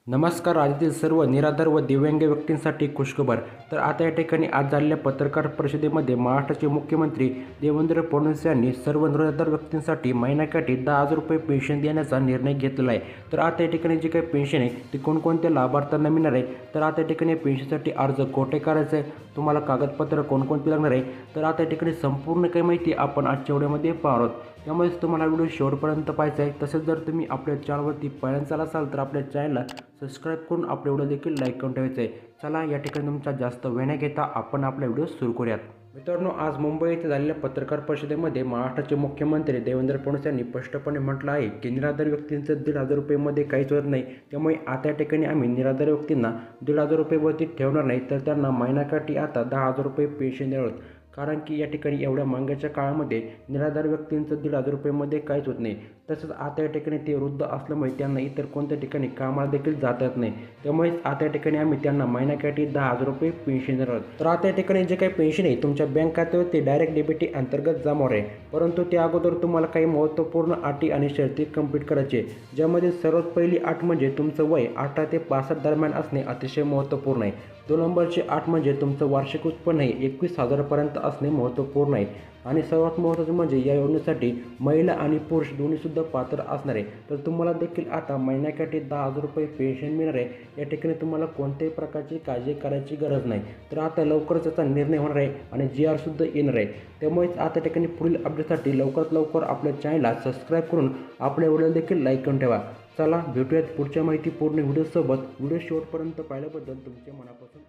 नमस्कार. राज्यातील सर्व निराधार व दिव्यांग व्यक्तींसाठी खुशखबर. तर आता या ठिकाणी आज झालेल्या पत्रकार परिषदेमध्ये महाराष्ट्राचे मुख्यमंत्री देवेंद्र फडणवीस यांनी सर्व निराधार व्यक्तींसाठी महिन्याकाठी 10,000 रुपये पेन्शन देण्याचा निर्णय घेतलेला आहे. तर आता या ठिकाणी जी काही पेन्शन आहे ती कोणकोणत्या लाभार्थ्यांना मिळणार आहे, तर आता या ठिकाणी पेन्शनसाठी अर्ज कोठे करायचं आहे, तुम्हाला कागदपत्र कोणकोणती लागणार आहे, तर आता या ठिकाणी संपूर्ण काही माहिती आपण आजच्या व्हिडिओमध्ये पाहणार आहोत. त्यामुळेच तुम्हाला व्हिडिओ शेवटपर्यंत पाहायचा आहे. तसेच जर तुम्ही आपल्या चॅनलवरती पहिल्यांदा असाल तर आपल्या चॅनलला सबस्क्राईब करून आपल्या व्हिडिओ देखील लाईक करून ठेवायचं आहे. चला या ठिकाणी तुमचा जास्त वेळ न घेता आपण आपला व्हिडिओ सुरू करूयात. मित्रांनो, आज मुंबई येथे झालेल्या पत्रकार परिषदेमध्ये महाराष्ट्राचे मुख्यमंत्री देवेंद्र फडणवीस यांनी स्पष्टपणे म्हटलं आहे की निराधार व्यक्तींचं 1,500 रुपयेमध्ये काहीच होत नाही. त्यामुळे आता या ठिकाणी आम्ही निराधार व्यक्तींना 1,500 रुपयेवरती ठेवणार नाही, तर त्यांना महिन्याकाठी आता 10,000 रुपये पेन्शन देणार आहोत. कारण की या ठिकाणी एवढ्या महागाईच्या काळामध्ये निराधार व्यक्तींचं 1,500 रुपयेमध्ये काहीच होत नाही. तसंच आता या ठिकाणी ते वृद्ध असल्यामुळे त्यांना इतर कोणत्या ठिकाणी कामाला देखील जाता येत नाही. त्यामुळेच आता या ठिकाणी आम्ही त्यांना महिन्याकाठी 10,000 रुपये पेन्शन देणार आहोत. तर आता या ठिकाणी जे काही पेन्शन आहे तुमच्या बँक खात्यावरती डायरेक्ट डेबिटी अंतर्गत जमा होणार आहे. परंतु त्या अगोदर तुम्हाला काही महत्त्वपूर्ण अटी आणि शर्ती कंप्लीट करायची, ज्यामध्ये सर्वात पहिली अट म्हणजे तुमचं वय 18 ते 65 दरम्यान असणे अतिशय महत्त्वपूर्ण आहे. 2 नंबरची अट म्हणजे तुमचं वार्षिक उत्पन्न हे 21,000पर्यंत असणे महत्त्वपूर्ण आहे. आणि सर्वात महत्त्वाचं म्हणजे या योजनेसाठी महिला आणि पुरुष दोन्हीसुद्धा पात्र असणार आहे. तर तुम्हाला देखील आता महिन्याकाठी 10,000 रुपये पेन्शन मिळणार आहे. या ठिकाणी तुम्हाला कोणत्याही प्रकारची काळजी करायची गरज नाही. तर आता लवकरच याचा निर्णय होणार आहे आणि GR सुद्धा येणार आहे. त्यामुळेच आता ठिकाणी पुढील अपडेटसाठी लवकरात लवकर आपल्या चॅनलला सबस्क्राईब करून आपल्या व्हिडिओ देखील लाईक करून ठेवा. चला भेटूयात पुढच्या माहितीपूर्ण व्हिडिओसोबत. व्हिडिओ शेवटपर्यंत पाहिल्याबद्दल तुमचे मनापासून